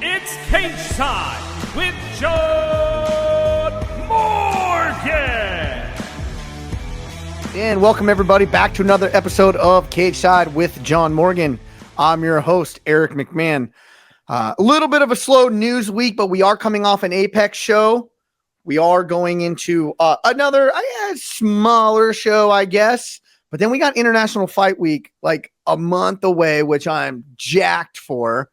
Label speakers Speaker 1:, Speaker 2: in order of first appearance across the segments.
Speaker 1: It's Cageside with John Moragn.
Speaker 2: And welcome everybody back to another episode of Cageside with John Moragn. I'm your host, Eric McMahon. A little bit of a slow news week, but we are coming off an Apex show. We are going into another smaller show, I guess. But then we got International Fight Week like a month away, which I'm jacked for.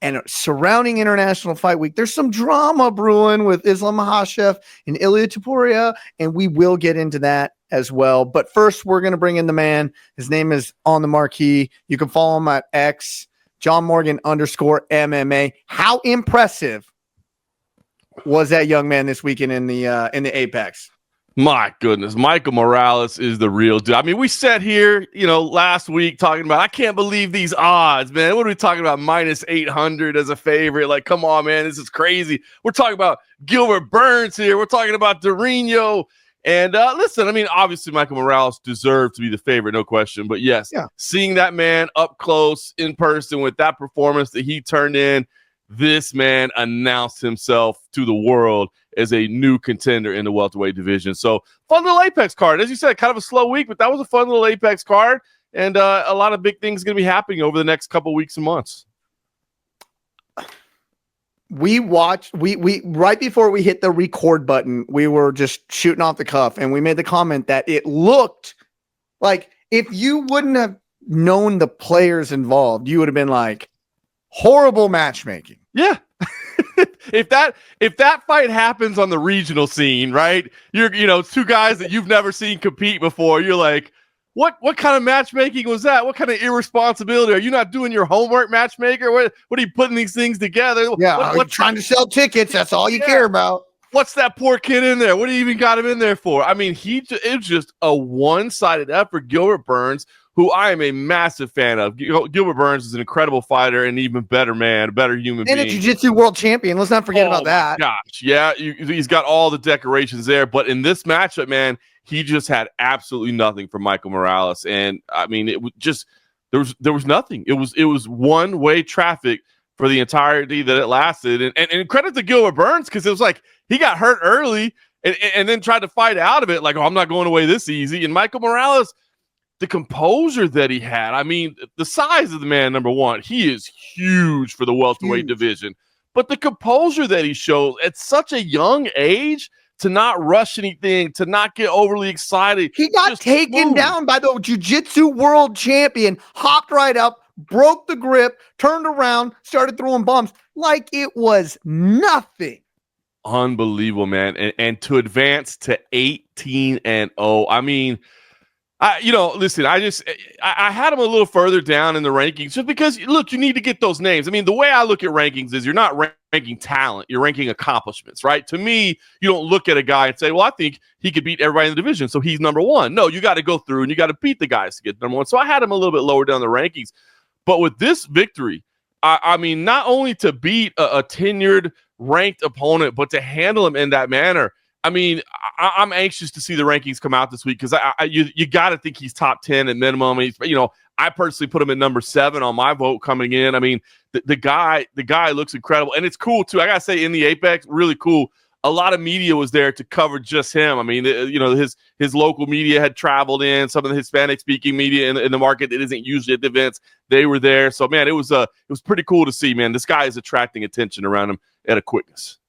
Speaker 2: And surrounding International Fight Week, there's some drama brewing with Islam Makhachev and Ilia Topuria, and we will get into that as well. But first, we're going to bring in the man. His name is on the marquee. You can follow him at X, John Moragn _MMA. How impressive was that young man this weekend in the Apex?
Speaker 3: My goodness, Michael Morales is the real deal. I mean, we sat here, last week talking about, I can't believe these odds, man. What are we talking about? Minus 800 as a favorite. Like, come on, man. This is crazy. We're talking about Gilbert Burns here. We're talking about Dorino. And listen, I mean, obviously Michael Morales deserved to be the favorite, no question. But yes, Seeing that man up close in person with that performance that he turned in, this man announced himself to the world as a new contender in the welterweight division. So fun little Apex card. As you said, kind of a slow week, but that was a fun little Apex card. And a lot of big things going to be happening over the next couple weeks and months.
Speaker 2: We right before we hit the record button, we were just shooting off the cuff and we made the comment that it looked like if you wouldn't have known the players involved, you would have been like, horrible matchmaking.
Speaker 3: Yeah. If that fight happens on the regional scene, right? You're two guys that you've never seen compete before. You're like, what kind of matchmaking was that? What kind of irresponsibility? Are you not doing your homework, matchmaker? What are you putting these things together?
Speaker 2: Yeah, what trying to sell tickets? That's all you care about.
Speaker 3: What's that poor kid in there? What do you even got him in there for? I mean, it was just a one-sided effort. Gilbert Burns, who I am a massive fan of. Gilbert Burns is an incredible fighter and even better man, a better human being.
Speaker 2: And a jiu-jitsu world champion. Let's not forget about that.
Speaker 3: Gosh, yeah, he's got all the decorations there. But in this matchup, man, he just had absolutely nothing for Michael Morales. And, I mean, it was just there was nothing. It was one-way traffic for the entirety that it lasted. And credit to Gilbert Burns, because it was like he got hurt early and then tried to fight out of it like, oh, I'm not going away this easy. And Michael Morales, the composure that he had, I mean, the size of the man, number one, he is huge for the welterweight division. But the composure that he showed at such a young age, to not rush anything, to not get overly excited.
Speaker 2: He got taken down by the jiu-jitsu world champion, hopped right up, broke the grip, turned around, started throwing bombs like it was nothing.
Speaker 3: Unbelievable, man. And to advance to 18-0, I mean, listen, I had him a little further down in the rankings just because, look, you need to get those names. I mean, the way I look at rankings is you're not ranking talent, you're ranking accomplishments, right? To me, you don't look at a guy and say, well, I think he could beat everybody in the division, so he's number one. No, you got to go through and you got to beat the guys to get number one. So I had him a little bit lower down the rankings. But with this victory, I mean, not only to beat a tenured ranked opponent, but to handle him in that manner. I mean, I'm anxious to see the rankings come out this week because you got to think he's top 10 at minimum. He's, I personally put him at number 7 on my vote coming in. I mean, the guy looks incredible, and it's cool too. I gotta say, in the Apex, really cool. A lot of media was there to cover just him. I mean, his local media had traveled in, some of the Hispanic-speaking media in the market that isn't usually at the events. They were there, so man, it was pretty cool to see. Man, this guy is attracting attention around him at a quickness.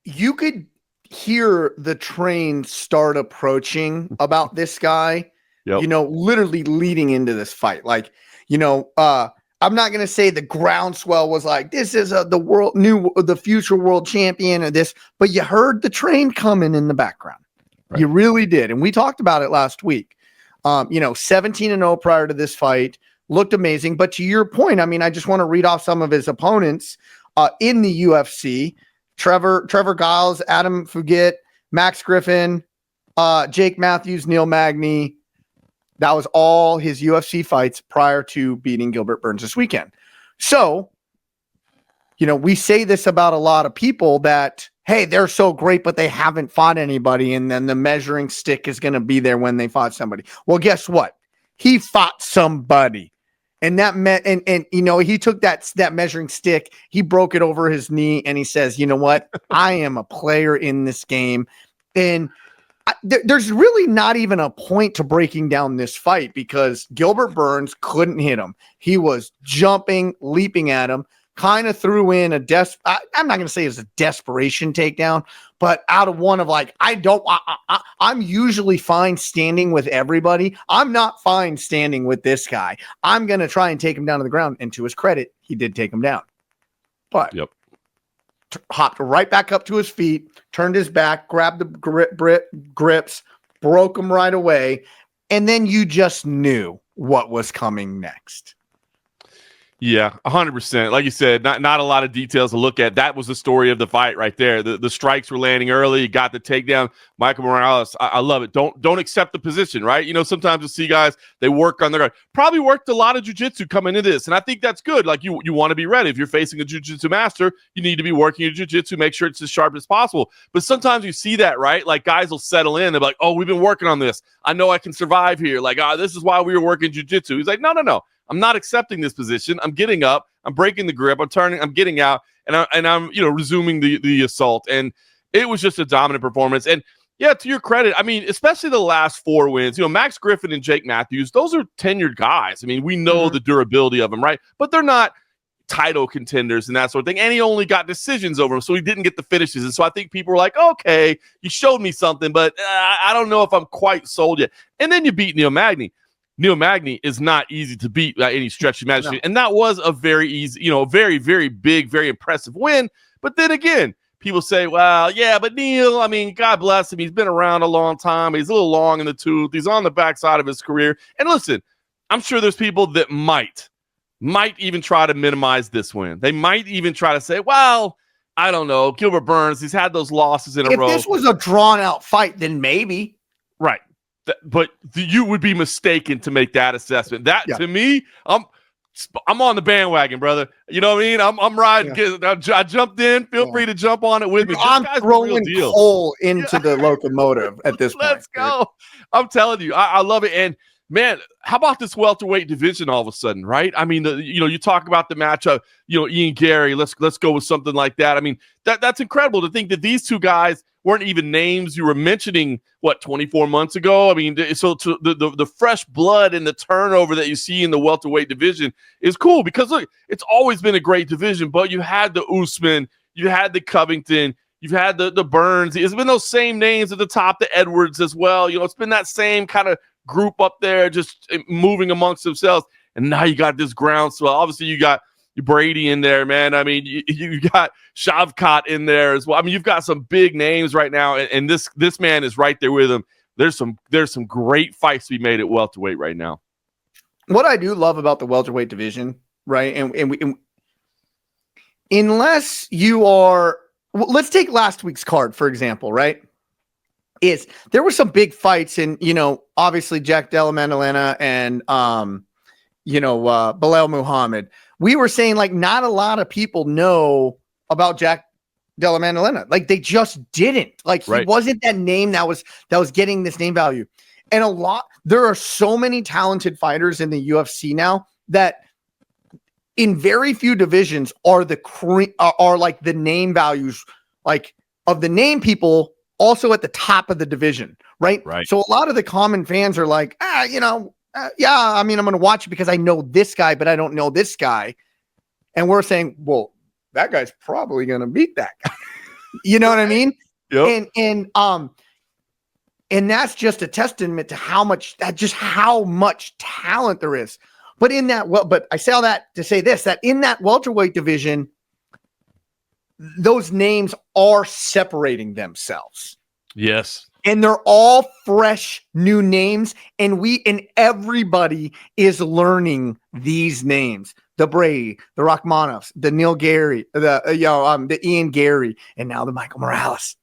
Speaker 2: You could hear the train start approaching about this guy, literally leading into this fight. Like, I'm not going to say the groundswell was like, this is the future world champion or this, but you heard the train coming in the background. Right. You really did. And we talked about it last week. 17-0 prior to this fight, looked amazing. But to your point, I mean, I just want to read off some of his opponents in the UFC. Trevor Giles, Adam Fugit, Max Griffin, Jake Matthews, Neil Magny. That was all his UFC fights prior to beating Gilbert Burns this weekend. So, we say this about a lot of people that, hey, they're so great, but they haven't fought anybody. And then the measuring stick is going to be there when they fought somebody. Well, guess what? He fought somebody. And he took that measuring stick, he broke it over his knee, and he says, you know what? I am a player in this game. And there's really not even a point to breaking down this fight because Gilbert Burns couldn't hit him. He was jumping, leaping at him, kind of threw in I'm not going to say it was a desperation takedown, but out of one of like, I'm usually fine standing with everybody. I'm not fine standing with this guy. I'm going to try and take him down to the ground. And to his credit, he did take him down. But hopped right back up to his feet, turned his back, grabbed the grips, broke him right away. And then you just knew what was coming next.
Speaker 3: Yeah, 100%. Like you said, not a lot of details to look at. That was the story of the fight right there. The strikes were landing early. You got the takedown. Michael Morales, I love it. Don't accept the position, right? Sometimes you see guys, they work on their guard. Probably worked a lot of jiu-jitsu coming into this, and I think that's good. Like you want to be ready. If you're facing a jiu-jitsu master, you need to be working your jiu-jitsu, make sure it's as sharp as possible. But sometimes you see that, right? Like guys will settle in. They're like, oh, we've been working on this. I know I can survive here. Like, this is why we were working jiu-jitsu. He's like, no. I'm not accepting this position. I'm getting up. I'm breaking the grip. I'm turning. I'm getting out, and I'm resuming the assault. And it was just a dominant performance. And yeah, to your credit, I mean, especially the last 4 wins. Max Griffin and Jake Matthews. Those are tenured guys. I mean, we know the durability of them, right? But they're not title contenders and that sort of thing. And he only got decisions over them, so he didn't get the finishes. And so I think people were like, okay, you showed me something, but I don't know if I'm quite sold yet. And then you beat Neil Magny. Neil Magny is not easy to beat by any stretch of imagination. No. And that was a very easy, very, very big, very impressive win. But then again, people say, well, yeah, but Neil, I mean, God bless him. He's been around a long time. He's a little long in the tooth. He's on the backside of his career. And listen, I'm sure there's people that might even try to minimize this win. They might even try to say, well, I don't know, Gilbert Burns, he's had those losses in a row.
Speaker 2: If this was a drawn-out fight, then maybe.
Speaker 3: Right. But you would be mistaken to make that assessment. To me, I'm on the bandwagon, brother. You know what I mean? I'm riding. Yeah. I jumped in. Feel free to jump on it with me.
Speaker 2: I'm throwing coal into the locomotive at this point.
Speaker 3: Let's go. I'm telling you, I love it. And man, how about this welterweight division all of a sudden, right? I mean, you talk about the matchup, Ian Gary. Let's go with something like that. I mean, that's incredible to think that these two guys weren't even names you were mentioning, 24 months ago? I mean, so the fresh blood and the turnover that you see in the welterweight division is cool because, look, it's always been a great division, but you had the Usman, you had the Covington, you've had the Burns. It's been those same names at the top, the Edwards as well. It's been that same kind of group up there just moving amongst themselves. And now you got this groundswell. Obviously, you got Brady in there, man. I mean, you got Shavkat in there as well. I mean, you've got some big names right now, and this man is right there with him. There's some great fights to be made at welterweight right now.
Speaker 2: What I do love about the welterweight division, right? And unless you are, let's take last week's card for example, right? There were some big fights in, obviously Jack Della Maddalena and Belal Muhammad. We were saying like not a lot of people know about Jack Della Maddalena. Like they just didn't. Like he wasn't that name that was getting this name value. And there are so many talented fighters in the UFC now that in very few divisions are like the name values like of the name people also at the top of the division, right? So a lot of the common fans are like, yeah, I mean, I'm going to watch it because I know this guy, but I don't know this guy. And we're saying, well, that guy's probably going to beat that guy. You know what I mean?
Speaker 3: Yep.
Speaker 2: And that's just a testament to how much talent there is. But but I say all that to say this, that in that welterweight division, those names are separating themselves.
Speaker 3: Yes.
Speaker 2: And they're all fresh new names. And everybody is learning these names. The Brady, the Rachmanovs, the Neil Gary, the Ian Gary, and now the Michael Morales.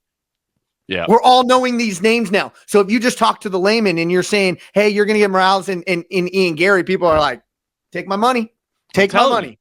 Speaker 3: Yeah.
Speaker 2: We're all knowing these names now. So if you just talk to the layman and you're saying, hey, you're going to get Morales and Ian Gary, people are like, take my money. Take my money.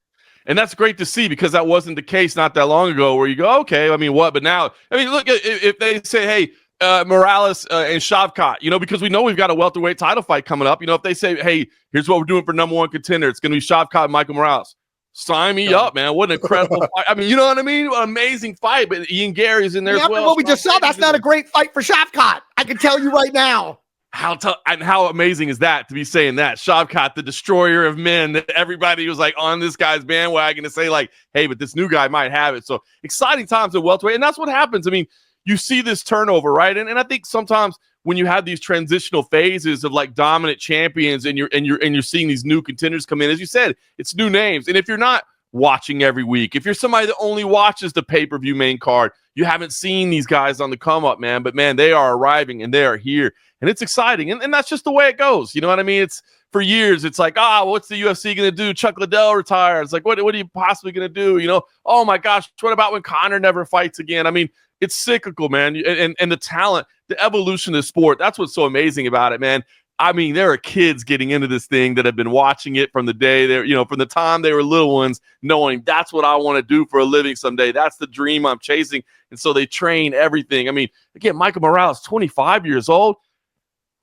Speaker 3: And that's great to see because that wasn't the case not that long ago where you go, okay, I mean, what? But now, I mean, look, if they say, hey, Morales and Shavkat, because we know we've got a welterweight title fight coming up. If they say, hey, here's what we're doing for number one contender, it's going to be Shavkat and Michael Morales. Sign me up, man. What an incredible fight. I mean, you know what I mean? An amazing fight, but Ian Gary's in there as well.
Speaker 2: What we just saw, that's not a great fight for Shavkat. I can tell you right now.
Speaker 3: How amazing is that to be saying that? Shavkat, the destroyer of men, that everybody was like on this guy's bandwagon to say like, hey, but this new guy might have it. So exciting times at welterweight. And that's what happens. I mean, you see this turnover, right? And I think sometimes when you have these transitional phases of like dominant champions and you're seeing these new contenders come in, as you said, it's new names. And if you're not watching every week, if you're somebody that only watches the pay-per-view main card, you haven't seen these guys on the come up, man. But man, they are arriving and they are here. And it's exciting. And that's just the way it goes. You know what I mean? It's for years, it's like, what's the UFC going to do? Chuck Liddell retires. It's like, what are you possibly going to do? Oh my gosh, what about when Conor never fights again? I mean, it's cyclical, man. And the talent, the evolution of the sport, that's what's so amazing about it, man. I mean, there are kids getting into this thing that have been watching it from the day they're, from the time they were little ones, knowing that's what I want to do for a living someday. That's the dream I'm chasing. And so they train everything. I mean, again, Michael Morales, 25 years old.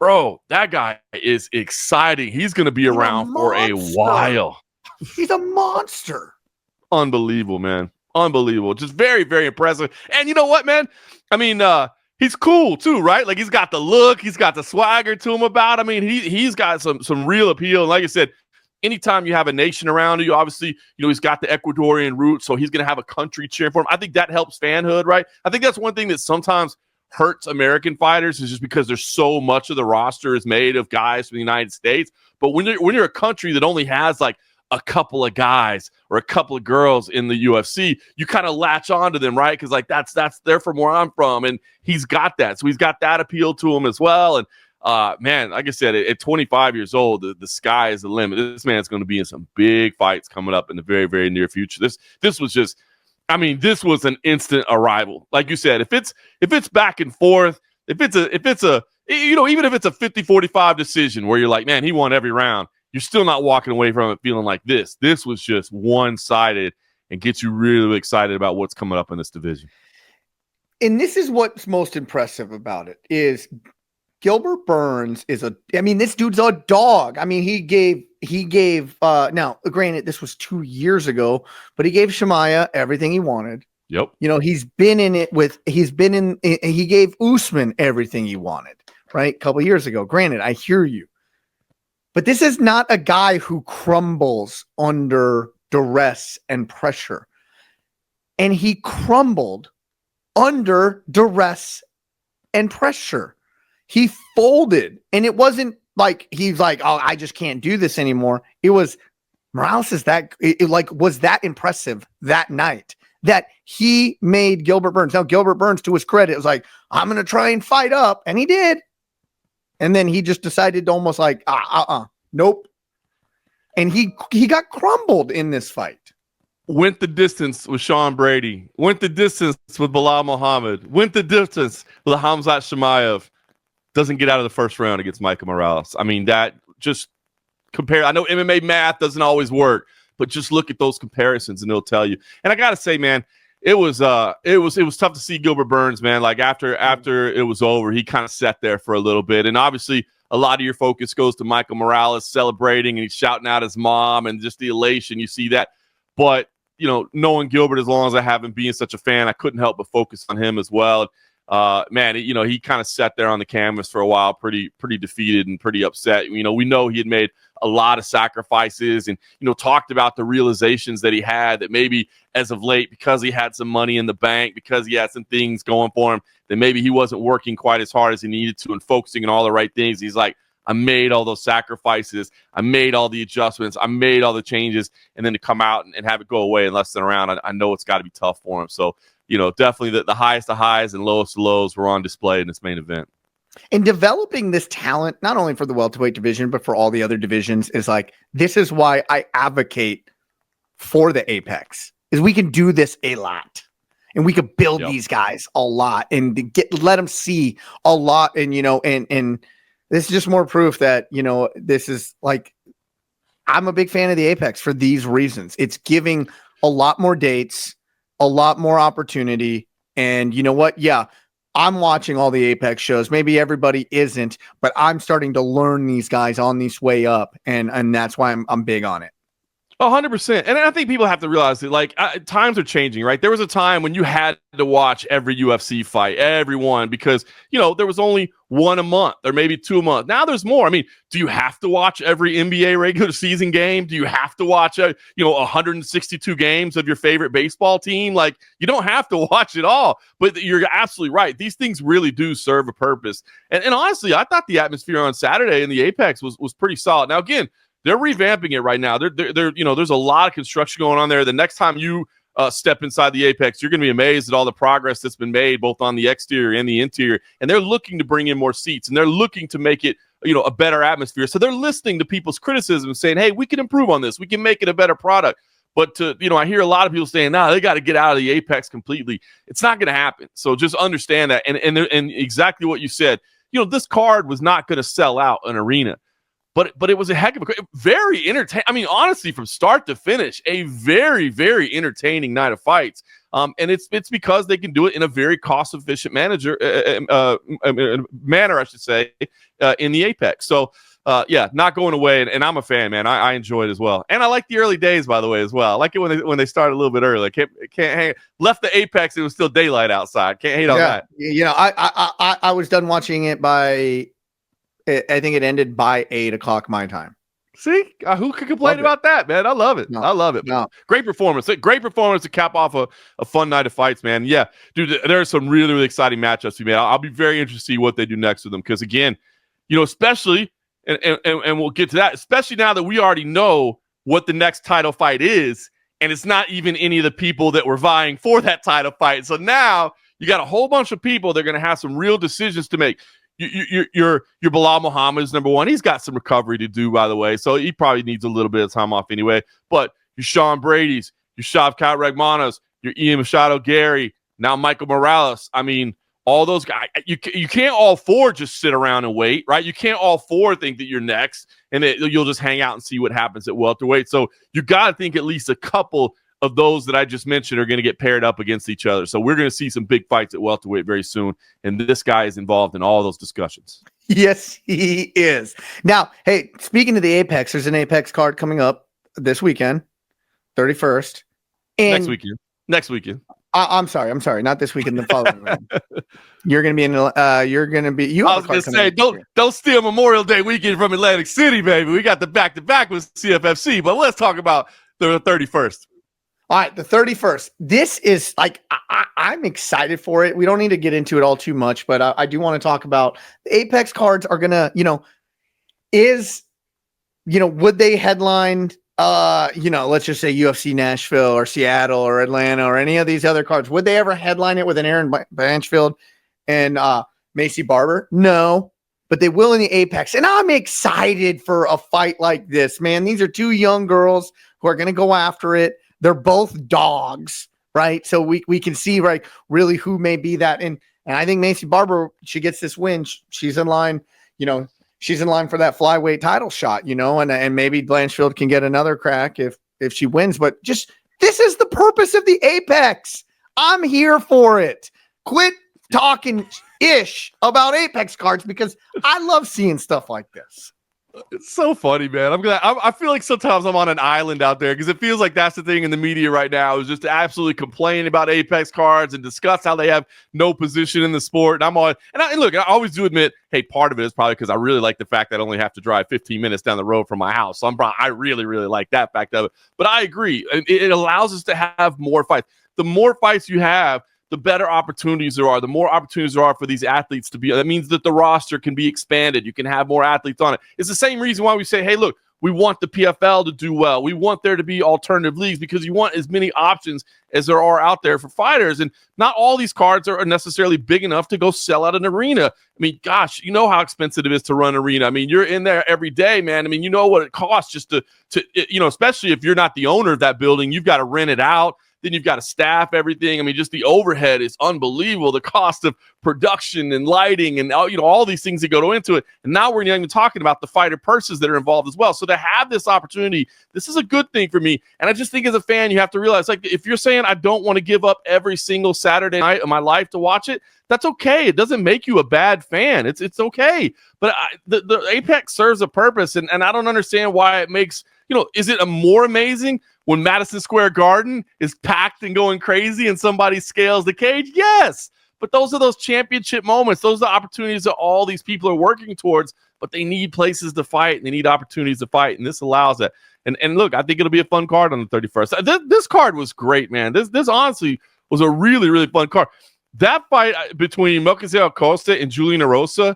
Speaker 3: Bro, that guy is exciting. He's going to be around for a while.
Speaker 2: He's a monster.
Speaker 3: Unbelievable, man. Unbelievable. Just very, very impressive. And you know what, man? I mean, he's cool too, right? Like he's got the look, he's got the swagger to him about. I mean, he's got some real appeal. And like I said, anytime you have a nation around you, obviously, he's got the Ecuadorian roots, so he's going to have a country cheering for him. I think that helps fanhood, right? I think that's one thing that sometimes hurts American fighters is just because there's so much of the roster is made of guys from the United States. But when you're a country that only has like a couple of guys or a couple of girls in the UFC, you kind of latch onto them, right? Because like that's they're from where I'm from, and he's got that, so he's got that appeal to him as well. And man, like I said, at 25 years old, the sky is the limit. This man's going to be in some big fights coming up in the very, very near future. This was just, I mean, this was an instant arrival. Like you said, if it's back and forth, if it's a even if it's a 50-45 decision where you're like, man, he won every round, you're still not walking away from it feeling like this. This was just one-sided and gets you really excited about what's coming up in this division.
Speaker 2: And this is what's most impressive about it is Gilbert Burns this dude's a dog. I mean, he gave now granted this was 2 years ago, but he gave Shemaya everything he wanted.
Speaker 3: Yep.
Speaker 2: He gave Usman everything he wanted, right? A couple years ago. Granted, I hear you. But this is not a guy who crumbles under duress and pressure. And he crumbled under duress and pressure. He folded. And it wasn't like he's like, oh, I just can't do this anymore. It was Morales was that impressive that night that he made Gilbert Burns. Now, Gilbert Burns, to his credit, was like, I'm going to try and fight up. And he did. And then he just decided to almost like, nope. And he got crumbled in this fight.
Speaker 3: Went the distance with Sean Brady. Went the distance with Belal Muhammad. Went the distance with Khamzat Chimaev. Doesn't get out of the first round against Michael Morales. I mean, that just compare. I know MMA math doesn't always work, but just look at those comparisons and it'll tell you. And I got to say, man, it was tough to see Gilbert Burns, man. Like after it was over, he kind of sat there for a little bit. And obviously a lot of your focus goes to Michael Morales celebrating and he's shouting out his mom and just the elation. You see that. But, knowing Gilbert as long as I have him being such a fan, I couldn't help but focus on him as well. Man, he kind of sat there on the canvas for a while, pretty defeated and pretty upset. We know he had made a lot of sacrifices and, talked about the realizations that he had that maybe as of late, because he had some money in the bank, because he had some things going for him, that maybe he wasn't working quite as hard as he needed to and focusing on all the right things. He's like, I made all those sacrifices. I made all the adjustments. I made all the changes. And then to come out and have it go away in less than a round, I know it's got to be tough for him. So, definitely the highest of highs and lowest of lows were on display in this main event.
Speaker 2: And developing this talent, not only for the welterweight division, but for all the other divisions, is like, this is why I advocate for the Apex, is we can do this a lot. And we could build these guys a lot and let them see a lot. And, and this is just more proof that, this is like, I'm a big fan of the Apex for these reasons. It's giving a lot more dates, a lot more opportunity. And you know what? Yeah, I'm watching all the Apex shows. Maybe everybody isn't, but I'm starting to learn these guys on this way up, and that's why I'm big on it.
Speaker 3: 100%. And I think people have to realize that, like, times are changing, right? There was a time when you had to watch every UFC fight, everyone, because, you know, there was only one a month or maybe 2 a month. Now there's more. I mean, do you have to watch every NBA regular season game? Do you have to watch, 162 games of your favorite baseball team? Like, you don't have to watch it all, but you're absolutely right. These things really do serve a purpose. And honestly, I thought the atmosphere on Saturday in the Apex was pretty solid. Now, again, they're revamping it right now. They're there's a lot of construction going on there. The next time you step inside the Apex, you're going to be amazed at all the progress that's been made, both on the exterior and the interior. And they're looking to bring in more seats, and they're looking to make it, a better atmosphere. So they're listening to people's criticism and saying, hey, we can improve on this. We can make it a better product. But I hear a lot of people saying, no, they got to get out of the Apex completely. It's not going to happen. So just understand that. And exactly what you said, this card was not going to sell out an arena. But it was a heck of a very entertaining. I mean, honestly, from start to finish, a very, very entertaining night of fights. And it's because they can do it in a very cost efficient manner, I should say, in the Apex. So not going away. And I'm a fan, man. I enjoy it as well. And I like the early days, by the way, as well. I like it when they started a little bit early. Can't hang. Left the Apex, it was still daylight outside. Can't hate on that.
Speaker 2: I was done watching it by. I think it ended by 8 o'clock my time.
Speaker 3: See, who could complain about that, man? I love it. I love it.
Speaker 2: No.
Speaker 3: Great performance. Great performance to cap off a fun night of fights, man. Yeah, dude, there are some really, really exciting matchups to be made. I'll be very interested to see what they do next with them. Because again, especially, and we'll get to that, especially now that we already know what the next title fight is, and it's not even any of the people that were vying for that title fight. So now you got a whole bunch of people that are going to have some real decisions to make. Your Belal Muhammad is number one. He's got some recovery to do, by the way, so he probably needs a little bit of time off anyway. But your Sean Brady's, your Shavkat Raghmanovs, your Ian Machado Gary, now Michael Morales. I mean, all those guys. You can't all four just sit around and wait, right? You can't all four think that you're next and that you'll just hang out and see what happens at welterweight. So you got to think at least a couple of those that I just mentioned are going to get paired up against each other. So we're going to see some big fights at welterweight very soon. And this guy is involved in all those discussions.
Speaker 2: Yes, he is. Now, hey, speaking of the Apex, there's an Apex card coming up this weekend, 31st. And
Speaker 3: Next weekend.
Speaker 2: I'm sorry. Not this weekend, the following weekend. You're going to be
Speaker 3: I was going to say, don't steal Memorial Day weekend from Atlantic City, baby. We got the back-to-back with CFFC, but let's talk about the 31st.
Speaker 2: All right, the 31st. This is like, I'm excited for it. We don't need to get into it all too much, but I do want to talk about the Apex cards are going to, would they headline, let's just say UFC Nashville or Seattle or Atlanta or any of these other cards? Would they ever headline it with an Aaron Blanchfield and Macy Barber? No, but they will in the Apex. And I'm excited for a fight like this, man. These are two young girls who are going to go after it. They're both dogs, right? So we can see, right, really who may be that. And I think Macy Barber, she gets this win. She's in line, she's in line for that flyweight title shot, and maybe Blanchfield can get another crack if she wins. But just, this is the purpose of the Apex. I'm here for it. Quit talking ish about Apex cards because I love seeing stuff like this.
Speaker 3: It's so funny, man. I feel like sometimes I'm on an island out there because it feels like that's the thing in the media right now is just to absolutely complain about Apex cards and discuss how they have no position in the sport. And look, I always do admit, hey, part of it is probably because I really like the fact that I only have to drive 15 minutes down the road from my house. So I really, really like that fact of it. But I agree. It allows us to have more fights. The more fights you have, the better opportunities there are, the more opportunities there are for these athletes to be. That means that the roster can be expanded. You can have more athletes on it. It's the same reason why we say, hey, look, we want the PFL to do well. We want there to be alternative leagues because you want as many options as there are out there for fighters. And not all these cards are necessarily big enough to go sell out an arena. I mean, gosh, you know how expensive it is to run an arena. I mean, you're in there every day, man. I mean, you know what it costs just to especially if you're not the owner of that building, you've got to rent it out. Then you've got to staff everything. I mean, just the overhead is unbelievable. The cost of production and lighting and all these things that go into it. And now we're not even talking about the fighter purses that are involved as well. So to have this opportunity, this is a good thing for me. And I just think as a fan, you have to realize, like, if you're saying I don't want to give up every single Saturday night of my life to watch it, that's okay. It doesn't make you a bad fan. It's okay. But the Apex serves a purpose, and I don't understand why it makes, is it more amazing when Madison Square Garden is packed and going crazy and somebody scales the cage? Yes. But those are those championship moments. Those are the opportunities that all these people are working towards, but they need places to fight and they need opportunities to fight, and this allows that. And look, I think it'll be a fun card on the 31st. This card was great, man. This honestly was a really, really fun card. That fight between Makhachev Acosta and Julian Erosa,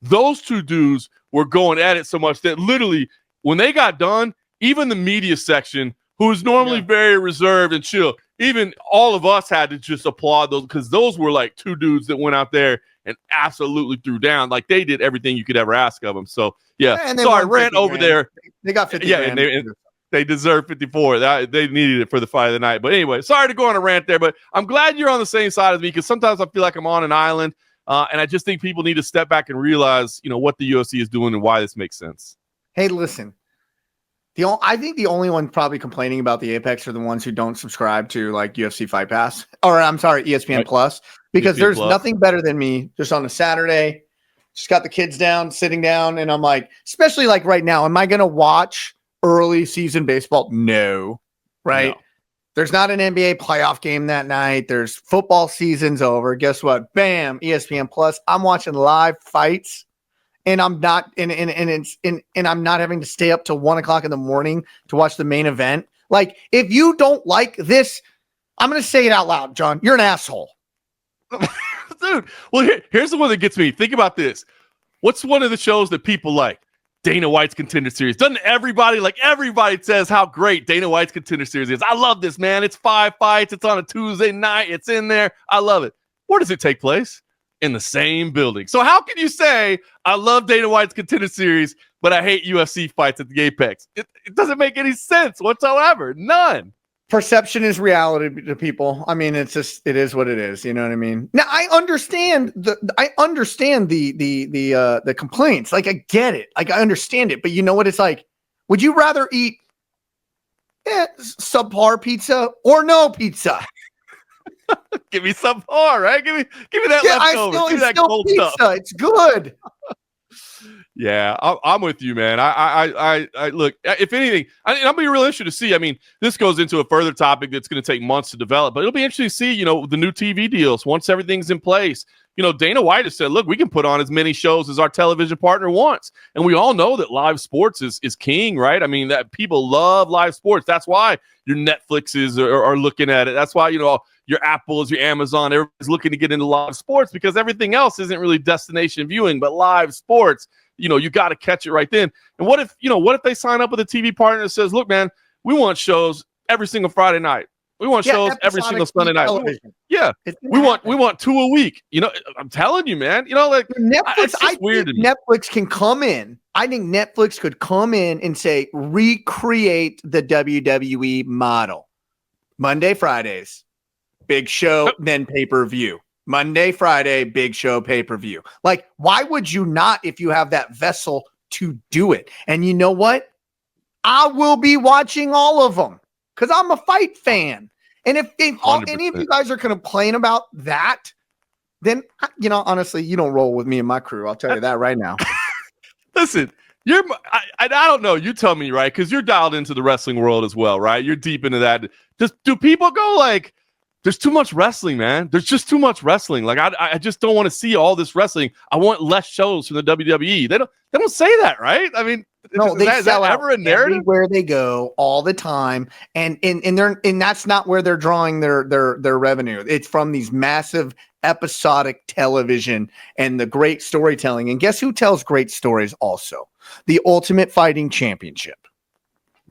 Speaker 3: those two dudes were going at it so much that literally when they got done, even the media section, who is normally very reserved and chill, even all of us had to just applaud those, because those were like two dudes that went out there and absolutely threw down. Like, they did everything you could ever ask of them. So, and sorry, rant over there.
Speaker 2: They got 50
Speaker 3: grand. And they deserve 54. They needed it for the fight of the night. But anyway, sorry to go on a rant there, but I'm glad you're on the same side as me, because sometimes I feel like I'm on an island, and I just think people need to step back and realize, what the UFC is doing and why this makes sense.
Speaker 2: Hey, listen, I think the only one probably complaining about the Apex are the ones who don't subscribe to like UFC Fight Pass, or I'm sorry, ESPN Plus, because there's nothing better than me just on a Saturday, just got the kids down, sitting down, and I'm like, especially like right now, am I going to watch early season baseball? No, right? No. There's not an NBA playoff game that night. There's football season's over. Guess what? Bam, ESPN Plus. I'm watching live fights, and I'm not and I'm not having to stay up till 1 o'clock in the morning to watch the main event. Like, if you don't like this, I'm gonna say it out loud, John. You're an asshole.
Speaker 3: Dude, well, here's the one that gets me. Think about this. What's one of the shows that people like? Dana White's Contender Series. Doesn't everybody says how great Dana White's Contender Series is? I love this, man. It's 5 fights. It's on a Tuesday night. It's in there. I love it. Where does it take place? In the same building. So how can you say I love Dana White's Contender Series, but I hate UFC fights at the Apex? It doesn't make any sense whatsoever. None.
Speaker 2: Perception is reality to people. I mean, it is what it is. You know what I mean? Now, I understand the complaints. Like, I get it. Like, I understand it. But you know what it's like? Would you rather eat subpar pizza or no pizza?
Speaker 3: Give me subpar, right? Give me that leftover. Give me that cold
Speaker 2: pizza.
Speaker 3: Stuff.
Speaker 2: It's good.
Speaker 3: Yeah, I'm with you, man. I look, if anything, I'm gonna be real interested to see. I mean, this goes into a further topic that's going to take months to develop, but it'll be interesting to see, the new TV deals once everything's in place. Dana White has said, look, we can put on as many shows as our television partner wants, and we all know that live sports is king, right? I mean, that people love live sports. That's why your Netflixes are looking at it. That's why your Apples, your Amazon, everybody's looking to get into live sports, because everything else isn't really destination viewing, but live sports. You got to catch it right then. And what if they sign up with a TV partner that says, look, man, we want shows every single Friday night. We want shows every single Sunday night. We want 2 a week. I'm telling you, man. Like,
Speaker 2: Netflix, I think Netflix can come in. I think Netflix could come in and say, recreate the WWE model. Monday, Fridays, big show, then pay-per-view. Monday, Friday, big show, pay-per-view. Like, why would you not, if you have that vessel to do it? And you know what? I will be watching all of them because I'm a fight fan. And if any of you guys are going to complain about that, then, honestly, you don't roll with me and my crew. I'll tell you that right now.
Speaker 3: Listen, I don't know. You tell me, right? Because you're dialed into the wrestling world as well, right? You're deep into that. Do people go like, there's too much wrestling, man. There's just too much wrestling. Like, I just don't want to see all this wrestling. I want less shows from the WWE. They don't say that, right? I mean,
Speaker 2: no,
Speaker 3: is that ever a narrative?
Speaker 2: Everywhere they go all the time, and that's not where they're drawing their revenue. It's from these massive episodic television and the great storytelling. And guess who tells great stories also? The Ultimate Fighting Championship.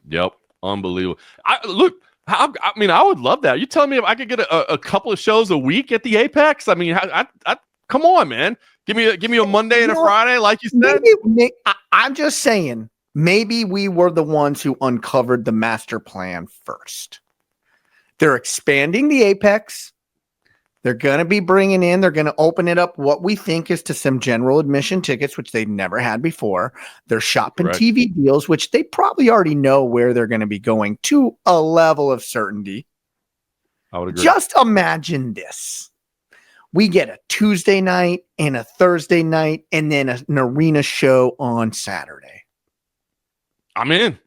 Speaker 3: Yep, unbelievable. I mean, I would love that. You telling me if I could get a couple of shows a week at the Apex? I mean, I come on, man. Give me a Monday and a Friday, like you said.
Speaker 2: I'm just saying, maybe we were the ones who uncovered the master plan first. They're expanding the Apex. They're going to be bringing in, they're going to open it up what we think is to some general admission tickets, which they've never had before. They're shopping TV deals, which they probably already know where they're going to be going to a level of certainty.
Speaker 3: I would agree.
Speaker 2: Just imagine this. We get a Tuesday night and a Thursday night and then an arena show on Saturday.
Speaker 3: I'm in.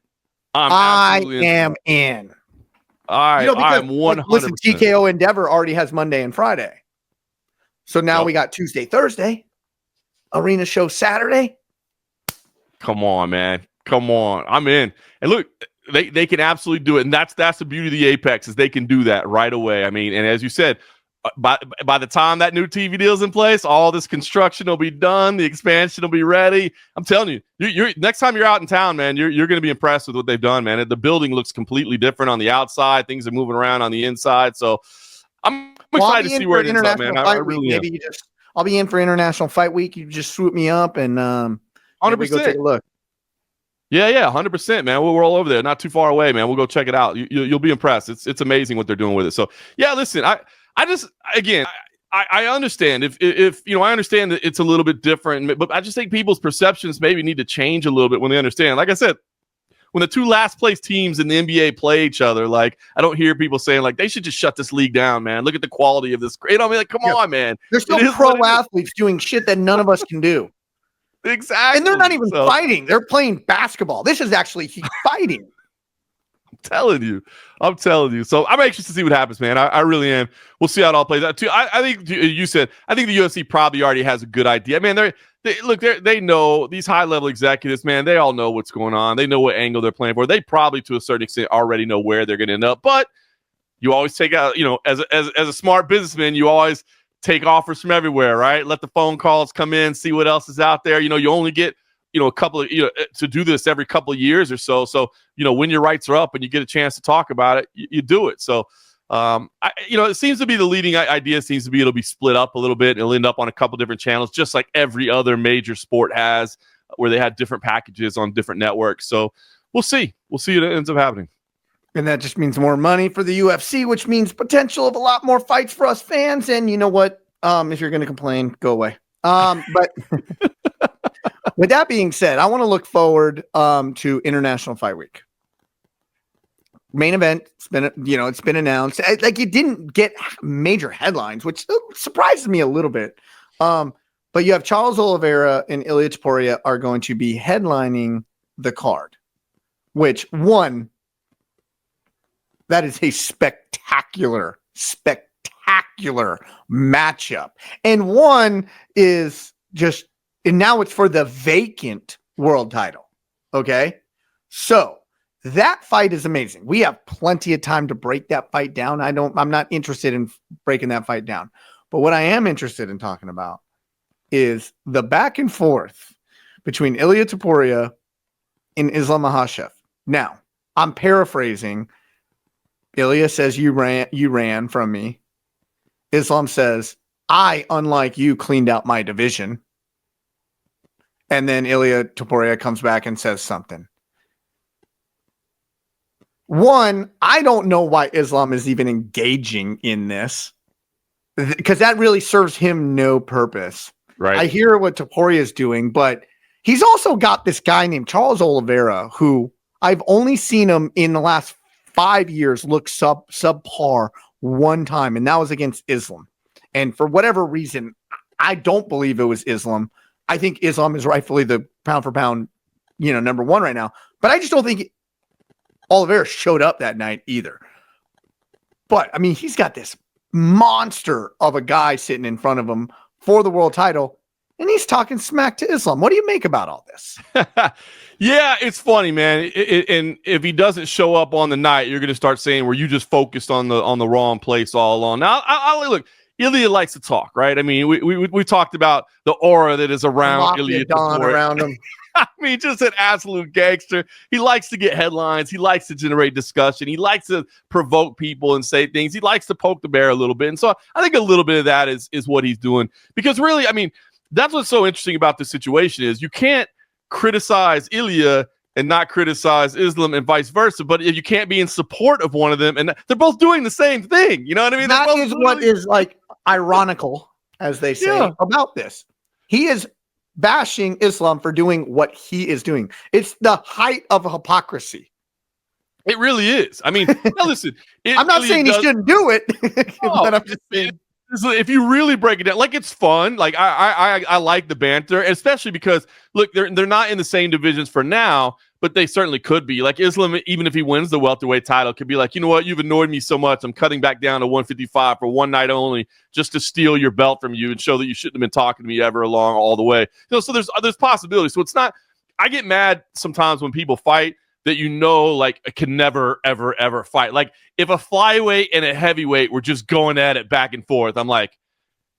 Speaker 2: I am in.
Speaker 3: I'm 100%.
Speaker 2: Listen, TKO Endeavor already has Monday and Friday. So now we got Tuesday, Thursday, arena show Saturday.
Speaker 3: Come on, man. Come on. I'm in. And look, they can absolutely do it. And that's the beauty of the Apex is they can do that right away. I mean, and as you said, by the time that new TV deal is in place, all this construction will be done. The expansion will be ready. I'm telling you, you're next time you're out in town, man, you're going to be impressed with what they've done, man. The building looks completely different on the outside. Things are moving around on the inside. So I'm excited to see where it ends up, man. I really am.
Speaker 2: I'll be in for International Fight Week. You just swoop me up and
Speaker 3: 100%.
Speaker 2: Go take a look.
Speaker 3: Yeah, 100%, man. We're all over there, not too far away, man. We'll go check it out. You'll be impressed. It's amazing what they're doing with it. So yeah, listen, I just, again, I understand if I understand that it's a little bit different, but I just think people's perceptions maybe need to change a little bit when they understand. Like I said, when the two last place teams in the NBA play each other, like I don't hear people saying like they should just shut this league down, man. Look at the quality of this. You know, I mean, like, come on, man.
Speaker 2: There's still pro athletes doing shit that none of us can do.
Speaker 3: Exactly.
Speaker 2: And they're not even fighting. They're playing basketball. This is actually fighting. I'm telling you. So I'm anxious to see what happens, man. I really am. We'll see how it all plays out too. I think you said, I think the UFC probably already has a good idea. Man, they know these high level executives, man, they all know what's going on. They know what angle they're playing for. They probably to a certain extent already know where they're going to end up, but you always take out, as a smart businessman, you always take offers from everywhere, right? Let the phone calls come in, see what else is out there. You only get, a couple of, to do this every couple of years or so. So, when your rights are up and you get a chance to talk about it, you do it. So, it seems to be the leading idea seems to be it'll be split up a little bit. It'll end up on a couple different channels, just like every other major sport has, where they had different packages on different networks. So we'll see. We'll see what ends up happening. And that just means more money for the UFC, which means potential of a lot more fights for us fans. And you know what? If you're going to complain, go away. But with that being said, I want to look forward to International Fight Week. Main event, it's been announced. Like it didn't get major headlines, which surprises me a little bit. But you have Charles Oliveira and Ilia Topuria are going to be headlining the card, which that is a spectacular matchup. And one is just, and now it's for the vacant world title. Okay. So that fight is amazing. We have plenty of time to break that fight down. I'm not interested in breaking that fight down, but what I am interested in talking about is the back and forth between Ilia Topuria and Islam Makhachev. Now I'm paraphrasing. Ilia says, you ran from me. Islam says, I, unlike you, cleaned out my division. And then Ilia Topuria comes back and says something. I don't know why Islam is even engaging in this, because that really serves him no purpose.
Speaker 3: Right.
Speaker 2: I hear what Topuria is doing, but he's also got this guy named Charles Oliveira, who I've only seen him in the last 5 years look subpar one time, and that was against Islam. And for whatever reason, I don't believe it was Islam. I think Islam is rightfully the pound for pound, number one right now. But I just don't think Oliveira showed up that night either. But I mean, he's got this monster of a guy sitting in front of him for the world title, and he's talking smack to Islam. What do you make about all this?
Speaker 3: Yeah, it's funny, man. And if he doesn't show up on the night, you're going to start saying, "Were you just focused on the wrong place all along?" Now, I look. Ilia likes to talk, right? I mean, we talked about the aura that is around Ilia Topuria.
Speaker 2: Around him.
Speaker 3: I mean, just an absolute gangster. He likes to get headlines. He likes to generate discussion. He likes to provoke people and say things. He likes to poke the bear a little bit. And so I think a little bit of that is what he's doing. Because really, I mean, that's what's so interesting about this situation is you can't criticize Ilia and not criticize Islam and vice versa. But if you can't be in support of one of them, and they're both doing the same thing, you know what I mean?
Speaker 2: That is what is like ironical, as they say, about this. He is bashing Islam for doing what he is doing. It's the height of hypocrisy.
Speaker 3: It really is. I mean, now listen,
Speaker 2: I'm not saying he shouldn't do it, but I'm just saying.
Speaker 3: If you really break it down, like, it's fun. Like, I like the banter, especially because, look, they're not in the same divisions for now, but they certainly could be. Like, Islam, even if he wins the welterweight title, could be like, you know what, you've annoyed me so much, I'm cutting back down to 155 for one night only, just to steal your belt from you and show that you shouldn't have been talking to me ever along all the way. You know, so there's possibilities. So it's not. I get mad sometimes when people fight that, you know, like, can never, ever, ever fight. Like, if a flyweight and a heavyweight were just going at it back and forth, I'm like,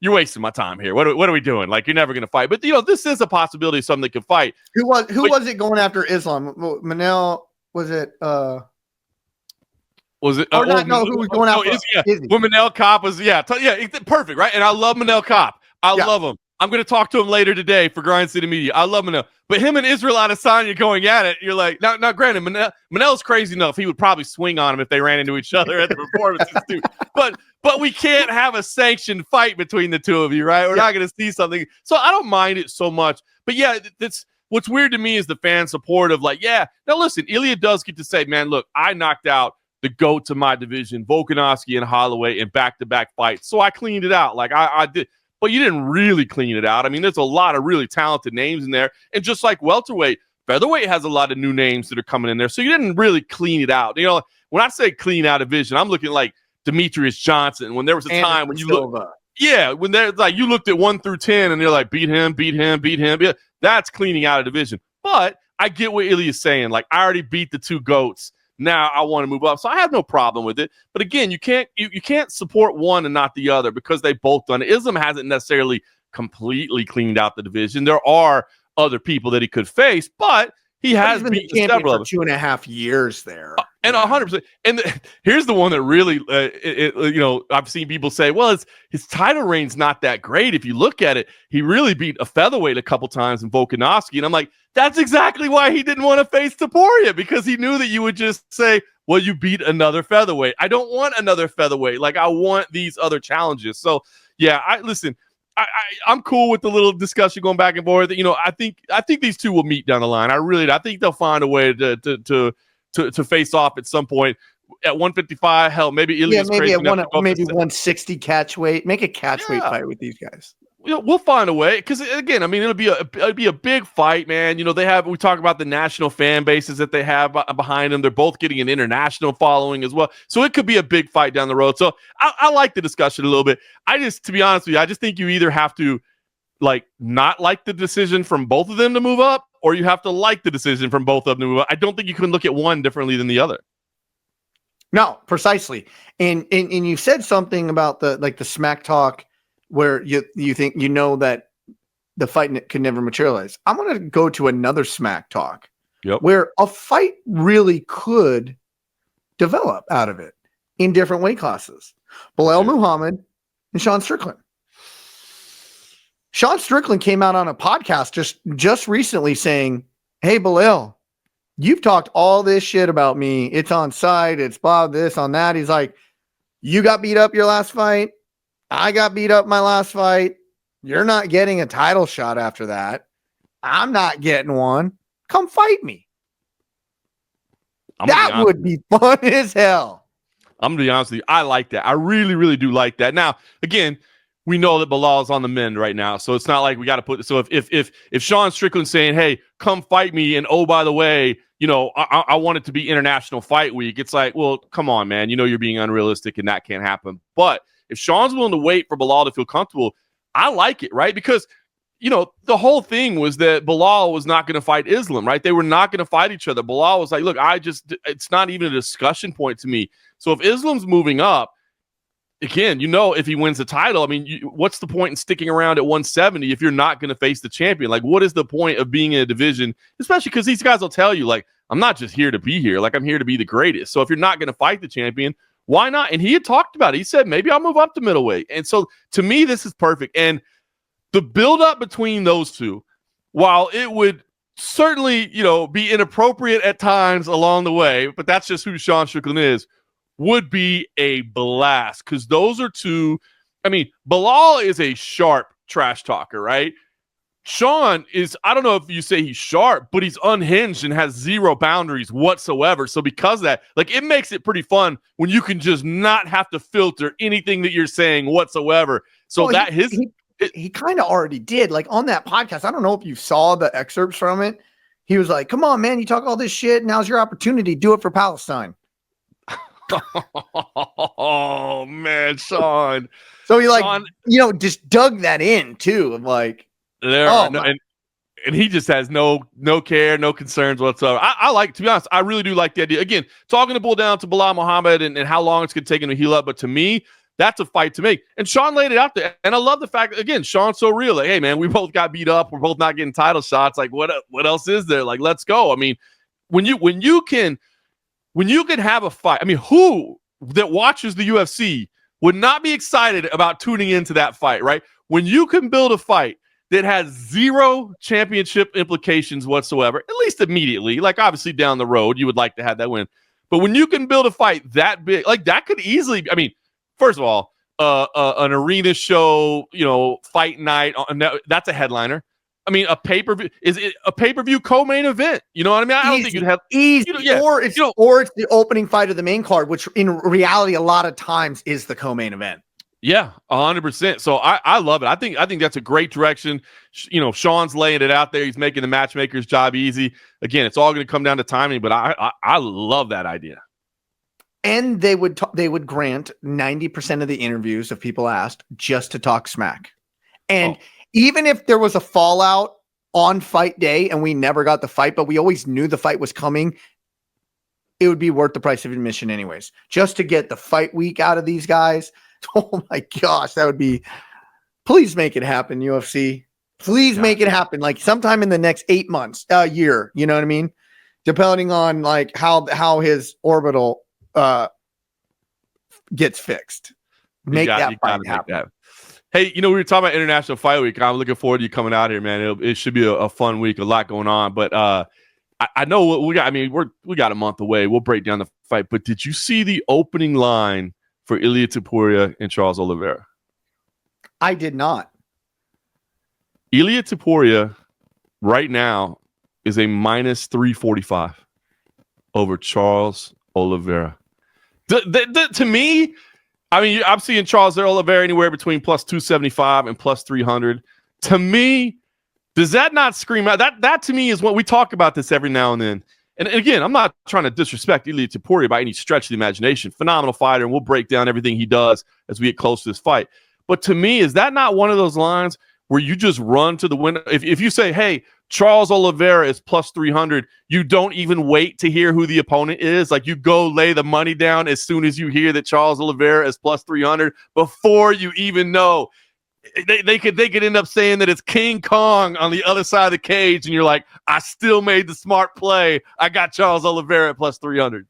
Speaker 3: you're wasting my time here. What are we doing? Like, you're never going to fight. But, you know, this is a possibility of something that could fight.
Speaker 2: Who was it going after Islam? Manel, was it?
Speaker 3: Was it?
Speaker 2: Or not, no, who was going after?
Speaker 3: When Manel Kopp was, perfect, right? And I love Manel Kopp. I love him. I'm going to talk to him later today for Grind City Media. I love Manel. But him and Israel Adesanya going at it, you're like, now granted, Manel's crazy enough. He would probably swing on him if they ran into each other at the performances too. But we can't have a sanctioned fight between the two of you, right? We're not going to see something. So I don't mind it so much. But yeah, that's what's weird to me is the fan support of, like, yeah. Now listen, Ilia does get to say, man, look, I knocked out the GOAT to my division, Volkanovski and Holloway, in back-to-back fights. So I cleaned it out. Like, I did. But you didn't really clean it out. I mean, there's a lot of really talented names in there. And just like welterweight, featherweight has a lot of new names that are coming in there. So you didn't really clean it out. You know, when I say clean out a division, I'm looking like Demetrius Johnson. When there was a time when you look, when there's like, you looked at 1 through 10 and you're like, beat him. Yeah, that's cleaning out a division. But I get what Ilya's saying. Like, I already beat the two GOATs. Now I want to move up. So I have no problem with it. But again, you can't support one and not the other because they both done it. Islam hasn't necessarily completely cleaned out the division. There are other people that he could face, but he has
Speaker 2: been
Speaker 3: beaten several
Speaker 2: for 2.5 years there.
Speaker 3: And 100%. And here's the one that really, you know, I've seen people say, well, his title reign's not that great. If you look at it, he really beat a featherweight a couple times in Volkanovski. And I'm like, that's exactly why he didn't want to face Topuria, because he knew that you would just say, well, you beat another featherweight. I don't want another featherweight. Like, I want these other challenges. So, yeah, I'm cool with the little discussion going back and forth. You know, I think these two will meet down the line. I think they'll find a way to face off at some point at 155. Hell, maybe Ilya's
Speaker 2: maybe at 160 catch weight. Make a catch weight fight with these guys.
Speaker 3: You know, we'll find a way, because again, I mean, it'll be a big fight, man. You know, we talk about the national fan bases that they have behind them. They're both getting an international following as well, so it could be a big fight down the road. So I like the discussion a little bit. To be honest with you, I just think you either have to not like the decision from both of them to move up, or you have to like the decision from both of them to move up. I don't think you can look at one differently than the other.
Speaker 2: No, precisely. And you said something about the smack talk, where you think, you know, that the fight can never materialize. I'm going to go to another smack talk where a fight really could develop out of it in different weight classes. Belal Muhammad and Sean Strickland. Sean Strickland came out on a podcast just recently saying, hey, Belal, you've talked all this shit about me. It's on site. It's blah, this, on that. He's like, you got beat up your last fight. I got beat up my last fight. You're not getting a title shot after that. I'm not getting one. Come fight me. That would be fun as hell.
Speaker 3: I'm going to be honest with you. I like that. I really, really do like that. Now, again, we know that Belal is on the mend right now, so it's not like we got to put. So if Sean Strickland's saying, "Hey, come fight me," and oh, by the way, you know, I want it to be International Fight Week, it's like, well, come on, man. You know, you're being unrealistic, and that can't happen. But if Sean's willing to wait for Belal to feel comfortable, I like it, right? Because, you know, the whole thing was that Belal was not going to fight Islam, right? They were not going to fight each other. Belal was like, look, it's not even a discussion point to me. So if Islam's moving up, again, you know, if he wins the title, I mean, what's the point in sticking around at 170 if you're not going to face the champion? Like, what is the point of being in a division? Especially because these guys will tell you, like, I'm not just here to be here. Like, I'm here to be the greatest. So if you're not going to fight the champion, why not? And he had talked about it. He said, maybe I'll move up to middleweight. And so to me, this is perfect. And the buildup between those two, while it would certainly, be inappropriate at times along the way, but that's just who Sean Strickland is, would be a blast. Because those are two, Belal is a sharp trash talker, right? Sean is, I don't know if you say he's sharp, but he's unhinged and has zero boundaries whatsoever. So because of that, like, it makes it pretty fun when you can just not have to filter anything that you're saying whatsoever. So
Speaker 2: he kind of already did, like, on that podcast. I don't know if you saw the excerpts from it. He was like, come on, man, you talk all this shit. Now's your opportunity. Do it for Palestine.
Speaker 3: Oh, man, Sean.
Speaker 2: So he, like, just dug that in, too. Of like,
Speaker 3: and he just has no care, no concerns whatsoever. To be honest, I really do like the idea. Again, talking to boil down to Belal Muhammad and how long it's going to take him to heal up. But to me, that's a fight to make. And Sean laid it out there. And I love the fact that, again, Sean's so real. Like, hey, man, we both got beat up. We're both not getting title shots. Like, what else is there? Like, let's go. I mean, when you can have a fight, who that watches the UFC would not be excited about tuning into that fight, right? When you can build a fight that has zero championship implications whatsoever, at least immediately, like, obviously down the road, you would like to have that win. But when you can build a fight that big, like, that could easily, first of all, an arena show, fight night, that's a headliner. A pay-per-view, is it a pay-per-view co-main event? You know what I mean? I don't think you'd have
Speaker 2: easy, or it's the opening fight of the main card, which in reality a lot of times is the co-main event.
Speaker 3: Yeah, 100%. So I love it. I think that's a great direction. Sean's laying it out there. He's making the matchmaker's job easy. Again, it's all going to come down to timing, but I love that idea.
Speaker 2: And they would grant 90% of the interviews if people asked just to talk smack. And even if there was a fallout on fight day and we never got the fight, but we always knew the fight was coming, it would be worth the price of admission anyways, just to get the fight week out of these guys. Oh my gosh, that would be, please make it happen, UFC. Please make it happen. Like, sometime in the next 8 months, a year, you know what I mean? Depending on, like, how his orbital gets fixed. Make that fight happen.
Speaker 3: Hey, we were talking about International Fight Week. I'm looking forward to you coming out here, man. It should be a fun week, a lot going on. But I know what we got. We got a month away. We'll break down the fight. But did you see the opening line for Ilia Topuria and Charles Oliveira?
Speaker 2: I did not.
Speaker 3: Ilia Topuria right now is a minus 345 over Charles Oliveira. To me, I'm seeing Charles Oliveira anywhere between plus 275 and plus 300. To me, does that not scream out? That to me is what we talk about this every now and then. And again, I'm not trying to disrespect Ilia Topuria by any stretch of the imagination. Phenomenal fighter, and we'll break down everything he does as we get close to this fight. But to me, is that not one of those lines where you just run to the window? If you say, hey, Charles Oliveira is plus 300, you don't even wait to hear who the opponent is. Like, you go lay the money down as soon as you hear that Charles Oliveira is plus 300 before you even know. They could end up saying that it's King Kong on the other side of the cage, and you're like, I still made the smart play. I got Charles Oliveira at plus 300.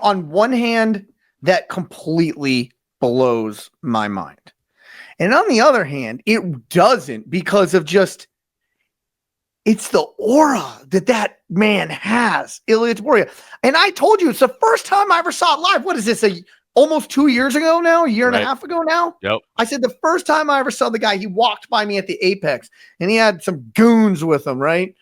Speaker 2: On one hand, that completely blows my mind. And on the other hand, it doesn't, because of just, it's the aura that man has, Ilia Topuria. And I told you, it's the first time I ever saw it live. What is this, almost 2 years ago now, a year and a half ago now?
Speaker 3: Yep.
Speaker 2: I said the first time I ever saw the guy, he walked by me at the Apex, and he had some goons with him, right?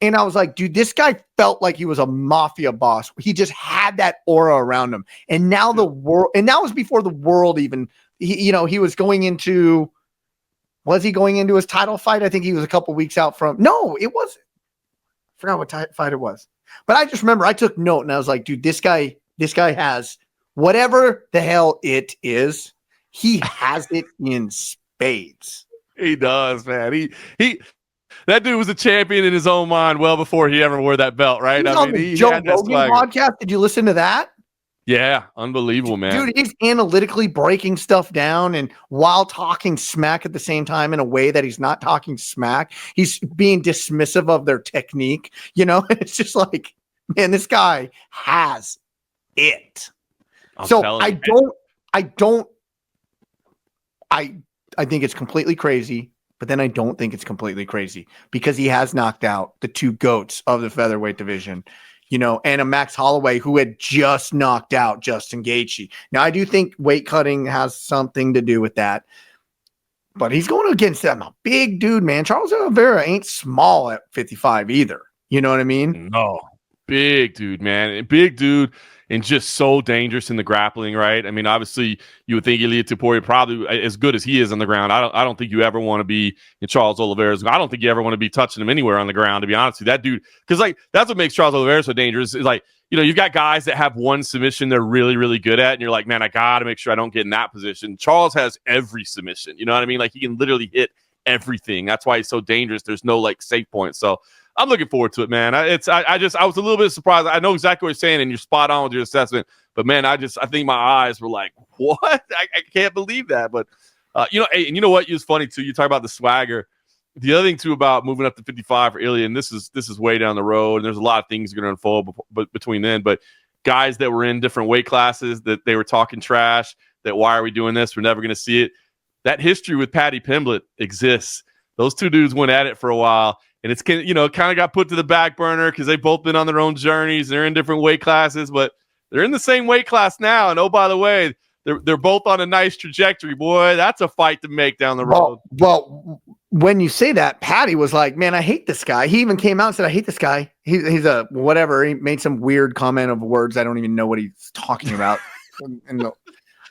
Speaker 2: And I was like, dude, this guy felt like he was a mafia boss. He just had that aura around him. And now the world, and that was before the world even, he was going into, was he going into his title fight? I think he was a couple weeks out from, no, it wasn't. I forgot what fight it was. But I just remember I took note, and I was like, dude, this guy has whatever the hell it is, he has it in spades.
Speaker 3: He does, man. He that dude was a champion in his own mind well before he ever wore that belt, right?
Speaker 2: He Joe Rogan podcast. Did you listen to that?
Speaker 3: Yeah, unbelievable, man.
Speaker 2: Dude, he's analytically breaking stuff down, and while talking smack at the same time in a way that he's not talking smack, he's being dismissive of their technique. It's just like, man, this guy has it. I think it's completely crazy but then I don't think it's completely crazy because he has knocked out the two GOATs of the featherweight division, and a Max Holloway who had just knocked out Justin Gaethje. Now, I do think weight cutting has something to do with that, but he's going against them. A big dude, man. Charles Oliveira ain't small at 55 either. You know what I mean?
Speaker 3: No. Big dude, man. Big dude and just so dangerous in the grappling, right? I mean, obviously, you would think Ilia Topuria probably as good as he is on the ground. I don't think you ever want to be in Charles Oliveira's. I don't think you ever want to be touching him anywhere on the ground, to be honest with you. That dude, because that's what makes Charles Oliveira so dangerous. Is you've got guys that have one submission they're really, really good at, and you're like, man, I got to make sure I don't get in that position. Charles has every submission. You know what I mean? He can literally hit everything. That's why he's so dangerous. There's no safe point. So I'm looking forward to it, man. I was a little bit surprised. I know exactly what you're saying, and you're spot on with your assessment. But man, I think my eyes were like, what? I can't believe that. But hey, and you know what? It was funny too. You talk about the swagger. The other thing too about moving up to 55 for Ilia, and this is way down the road, and there's a lot of things going to unfold between then. But guys that were in different weight classes that they were talking trash. That why are we doing this? We're never going to see it. That history with Paddy Pimblett exists. Those two dudes went at it for a while. And it's kind of got put to the back burner because they've both been on their own journeys. They're in different weight classes, but they're in the same weight class now. And oh, by the way, they're both on a nice trajectory. Boy, that's a fight to make down the road.
Speaker 2: Well, when you say that, Paddy was like, "Man, I hate this guy." He even came out and said, "I hate this guy. He's a whatever." He made some weird comment of words I don't even know what he's talking about.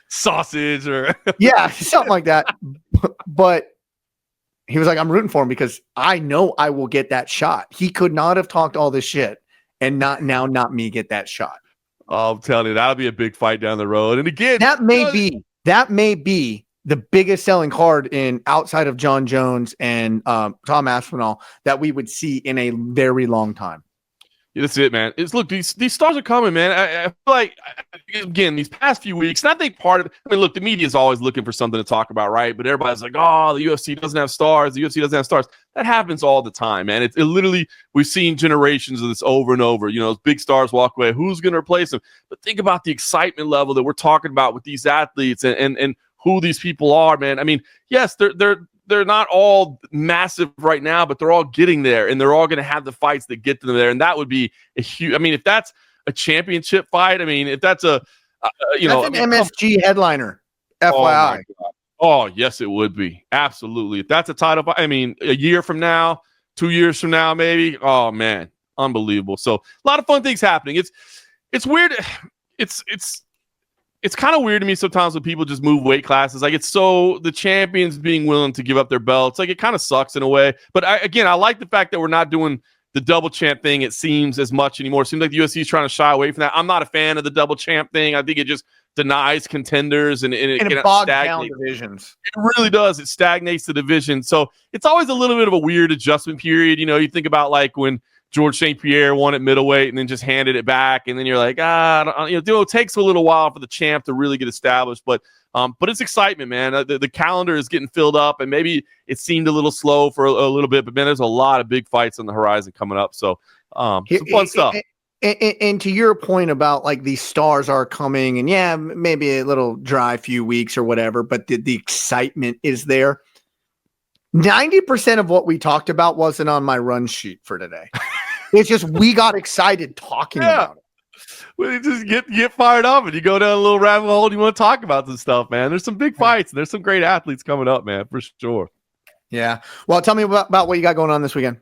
Speaker 3: Sausage or
Speaker 2: yeah, something like that. But he was like, I'm rooting for him because I know I will get that shot. He could not have talked all this shit and not me get that shot.
Speaker 3: Oh, I'm telling you, that'll be a big fight down the road. And again,
Speaker 2: that may be the biggest selling card in outside of John Jones and Tom Aspinall that we would see in a very long time.
Speaker 3: Yeah, that's it, man. Look, these stars are coming, man. I feel like, again, these past few weeks, and I think part of it, look, the media is always looking for something to talk about, right? But everybody's like, oh, the UFC doesn't have stars. The UFC doesn't have stars. That happens all the time, man. It literally, we've seen generations of this over and over. Big stars walk away. Who's going to replace them? But think about the excitement level that we're talking about with these athletes and who these people are, man. I mean, yes, they're not all massive right now, but they're all getting there, and they're all going to have the fights that get them there. And that would be a huge. I mean, if that's a championship fight, I mean, if that's that's
Speaker 2: an MSG headliner, FYI.
Speaker 3: Oh, yes, it would be. Absolutely. If that's a title fight, I mean, a year from now, 2 years from now, maybe. Oh man, unbelievable. So a lot of fun things happening. It's weird. It's kind of weird to me sometimes when people just move weight classes. It's so the champions being willing to give up their belts. It kind of sucks in a way. But I like the fact that we're not doing the double champ thing, it seems, as much anymore. It seems like the UFC is trying to shy away from that. I'm not a fan of the double champ thing. I think it just denies contenders and it
Speaker 2: bogs down divisions.
Speaker 3: It really does. It stagnates the division. So it's always a little bit of a weird adjustment period. You think about when George St. Pierre won at middleweight and then just handed it back. And then you're like, it takes a little while for the champ to really get established. But it's excitement, man. The calendar is getting filled up, and maybe it seemed a little slow for a little bit, but man, there's a lot of big fights on the horizon coming up. So some fun stuff.
Speaker 2: And to your point about these stars are coming, and yeah, maybe a little dry few weeks or whatever, but the excitement is there. 90% of what we talked about wasn't on my run sheet for today. It's just we got excited talking about it.
Speaker 3: Well, you just get fired up and you go down a little rabbit hole and you want to talk about this stuff, man. There's some big fights and there's some great athletes coming up, man, for sure.
Speaker 2: Yeah. Well, tell me about what you got going on this weekend.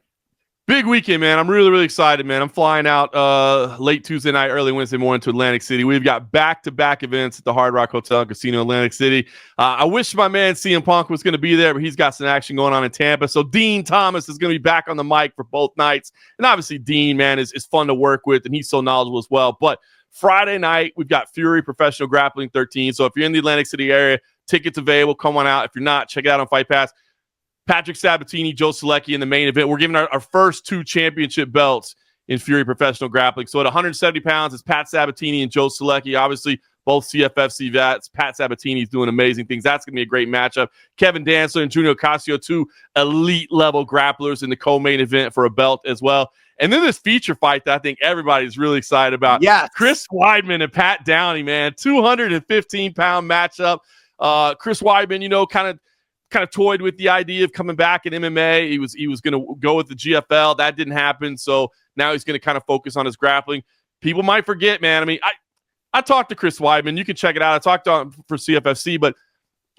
Speaker 3: Big weekend, man. I'm really, really excited, man. I'm flying out late Tuesday night, early Wednesday morning to Atlantic City. We've got back-to-back events at the Hard Rock Hotel and Casino Atlantic City. I wish my man CM Punk was going to be there, but he's got some action going on in Tampa. So Dean Thomas is going to be back on the mic for both nights. And obviously Dean, man, is fun to work with, and he's so knowledgeable as well. But Friday night, we've got FURY Professional Grappling 13. So if you're in the Atlantic City area, tickets available. Come on out. If you're not, check it out on Fight Pass. Patrick Sabatini, Joe Selecki in the main event. We're giving our first 2 championship belts in FURY Professional Grappling. So at 170 pounds, it's Pat Sabatini and Joe Selecki. Obviously, both CFFC vets. Pat Sabatini's doing amazing things. That's going to be a great matchup. Kevin Dancer and Junior Ocasio, 2 elite-level grapplers in the co-main event for a belt as well. And then this feature fight that I think everybody's really excited about.
Speaker 2: Yes.
Speaker 3: Chris Weidman and Pat Downey, man. 215-pound matchup. Chris Weidman, kind of kind of toyed with the idea of coming back in MMA. He was going to go with the GFL. That didn't happen. So now he's going to kind of focus on his grappling. People might forget, man. I mean, I talked to Chris Weidman. You can check it out. I talked to him for CFFC, but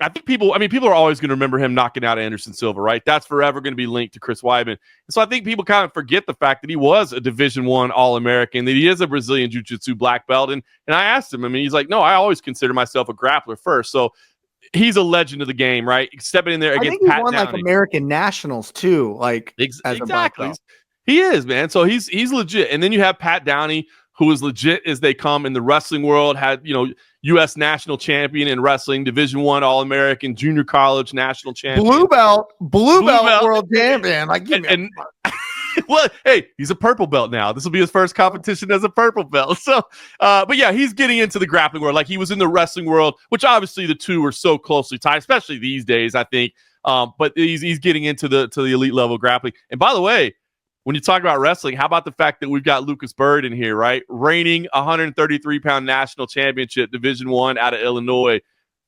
Speaker 3: I think people are always going to remember him knocking out Anderson Silva, right? That's forever going to be linked to Chris Weidman. And so I think people kind of forget the fact that he was a Division I All-American, that he is a Brazilian Jiu-Jitsu black belt. And I asked him, I mean, he's like, no, I always consider myself a grappler first. So he's a legend of the game, right? Stepping in there against
Speaker 2: I think
Speaker 3: Pat
Speaker 2: he won
Speaker 3: Downey.
Speaker 2: like American Nationals too, like as a black
Speaker 3: Exactly.
Speaker 2: belt.
Speaker 3: He is, man. So he's legit. And then you have Pat Downey, who is legit as they come in the wrestling world, had, U.S. national champion in wrestling, Division I All-American, junior college national champion.
Speaker 2: Blue belt world champion. Like, give me
Speaker 3: well, hey, he's a purple belt now. This will be his first competition as a purple belt. So, but yeah, he's getting into the grappling world. Like, he was in the wrestling world, which obviously the two are so closely tied, especially these days, I think. But he's getting into the elite level grappling. And by the way, when you talk about wrestling, how about the fact that we've got Lucas Bird in here, right? Reigning 133-pound national championship, Division I out of Illinois,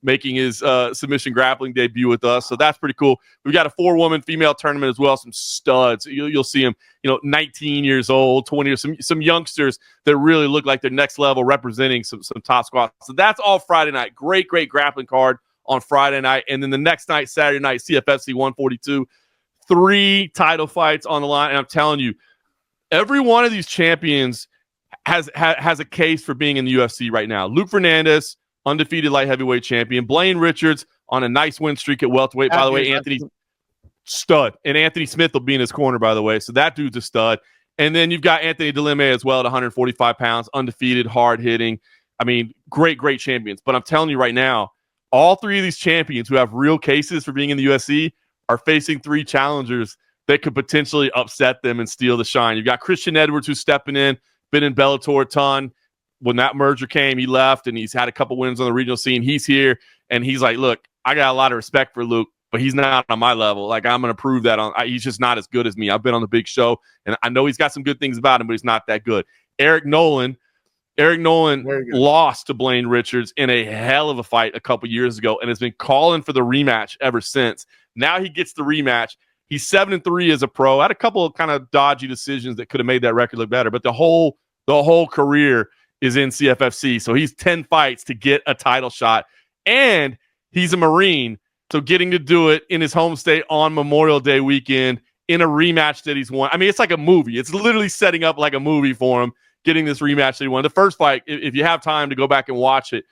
Speaker 3: making his submission grappling debut with us. So that's pretty cool. We've got a 4-woman female tournament as well, some studs. You'll see them, 19 years old, 20 or some youngsters that really look like they're next level, representing some top squads. So that's all Friday night. Great grappling card on Friday night. And then the next night, Saturday night, CFFC 142. 3 title fights on the line, and I'm telling you, every one of these champions has a case for being in the UFC right now. Luke Fernandez, undefeated light heavyweight champion. Blaine Richards on a nice win streak at welterweight. By the way, Anthony stud, and Anthony Smith will be in his corner, by the way. So that dude's a stud. And then you've got Anthony DeLime as well at 145 pounds, undefeated, hard hitting. I mean, great champions. But I'm telling you right now, all 3 of these champions who have real cases for being in the UFC are facing 3 challengers that could potentially upset them and steal the shine. You've got Christian Edwards, who's stepping in, been in Bellator a ton. When that merger came, he left, and he's had a couple wins on the regional scene. He's here, and he's like, look, I got a lot of respect for Luke, but he's not on my level. Like, I'm going to prove that. He's just not as good as me. I've been on the big show, and I know he's got some good things about him, but he's not that good. Eric Nolan lost to Blaine Richards in a hell of a fight a couple years ago and has been calling for the rematch ever since. Now he gets the rematch. He's 7-3 as a pro. Had a couple of kind of dodgy decisions that could have made that record look better, but the whole career is in CFFC. So he's 10 fights to get a title shot, and he's a Marine, so getting to do it in his home state on Memorial Day weekend in a rematch that he's won. I mean, it's like a movie. It's literally setting up like a movie for him, getting this rematch that he won. The first fight, if you have time to go back and watch it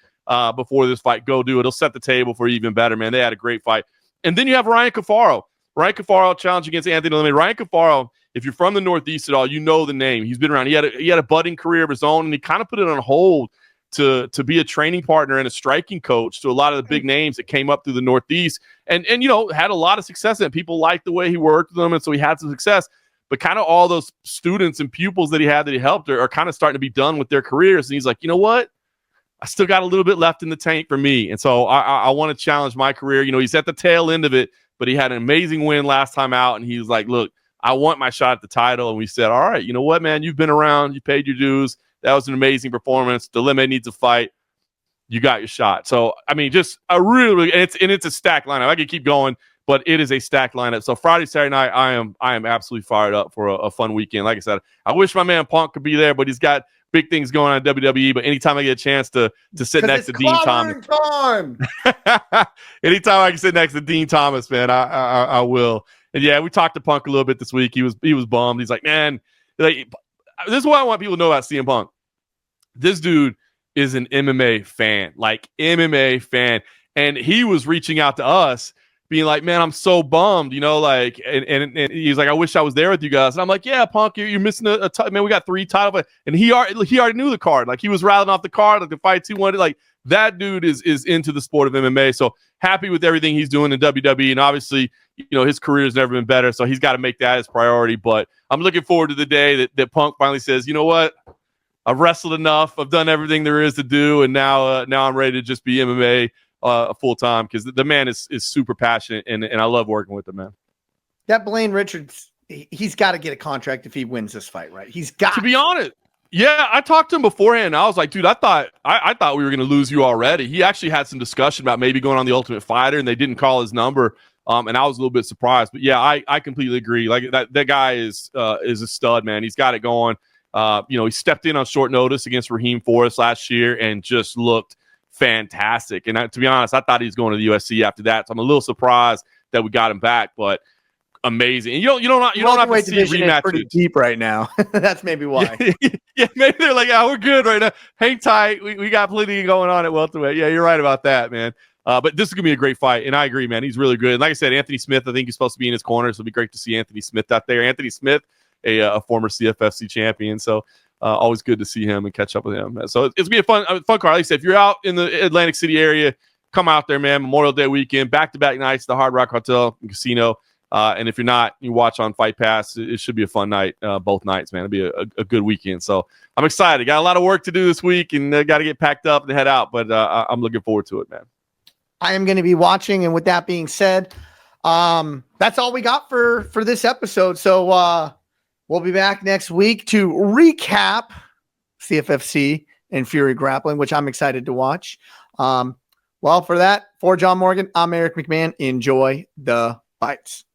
Speaker 3: before this fight, go do it. It'll set the table for even better, man. They had a great fight. And then you have Ryan Cafaro. Ryan Cafaro challenge against Anthony DeLime. Ryan Cafaro, if you're from the Northeast at all, you know the name. He's been around. He had a budding career of his own, and he kind of put it on hold to be a training partner and a striking coach to a lot of the big names that came up through the Northeast, and had a lot of success. And people liked the way he worked with them, and so he had some success. But kind of all those students and pupils that he had that he helped are kind of starting to be done with their careers. And he's like, you know what? I still got a little bit left in the tank for me. And so I want to challenge my career. He's at the tail end of it, but he had an amazing win last time out. And he was like, look, I want my shot at the title. And we said, all right, you know what, man? You've been around. You paid your dues. That was an amazing performance. DeLime needs a fight. You got your shot. So, I mean, just a really, and it's a stacked lineup. I could keep going, but it is a stacked lineup. So Friday, Saturday night, I am absolutely fired up for a fun weekend. Like I said, I wish my man Punk could be there, but he's got big things going on in WWE. But anytime I get a chance to sit next to Dean Thomas, anytime I can sit next to Dean Thomas, man, I will. And yeah, we talked to Punk a little bit this week. He was bummed. He's like, man, this is what I want people to know about CM Punk. This dude is an MMA fan, and he was reaching out to us, being like, man, I'm so bummed, and he's like, I wish I was there with you guys. And I'm like, yeah, Punk, you're missing man, we got 3 title fights. And he already knew the card. Like, he was rattling off the card, like the fights he wanted. Like, that dude is into the sport of MMA. So happy with everything he's doing in WWE. And obviously, his career has never been better. So he's got to make that his priority. But I'm looking forward to the day that Punk finally says, you know what? I've wrestled enough. I've done everything there is to do. And now I'm ready to just be MMA full time, because the man is super passionate, and I love working with him, man.
Speaker 2: That Blaine Richards, he's got to get a contract if he wins this fight, right? He's got
Speaker 3: to be honest. Yeah, I talked to him beforehand. I was like, dude, I thought we were going to lose you already. He actually had some discussion about maybe going on the Ultimate Fighter, and they didn't call his number And I was a little bit surprised. But yeah, I completely agree. Like that guy is a stud, man. He's got it going. He stepped in on short notice against Raheem Forrest last year and just looked fantastic. And to be honest, I thought he was going to the UFC after that. So I'm a little surprised that we got him back, but amazing. And you don't have to see rematches.
Speaker 2: Pretty deep right now. That's maybe why.
Speaker 3: Yeah, maybe they're like, we're good right now. Hang tight. We got plenty going on at welterweight. Yeah, you're right about that, man. But this is gonna be a great fight, and I agree, man. He's really good. And like I said, Anthony Smith, I think he's supposed to be in his corner, so it'll be great to see Anthony Smith out there. Anthony Smith, a former CFFC champion, so always good to see him and catch up with him. So it's gonna be a fun card. Like I said, if you're out in the Atlantic City area, come out there, man. Memorial Day weekend, back-to-back nights, the Hard Rock Hotel and Casino. And if you're not, you watch on Fight Pass. It should be a fun night, both nights, man. It'll be a good weekend. So I'm excited. Got a lot of work to do this week, and got to get packed up and head out. But I'm looking forward to it, man. I
Speaker 2: am going to be watching. And with that being said, that's all we got for this episode. So we'll be back next week to recap CFFC and Fury Grappling, which I'm excited to watch. Well, for John Moragn, I'm Eric McMahon. Enjoy the fights.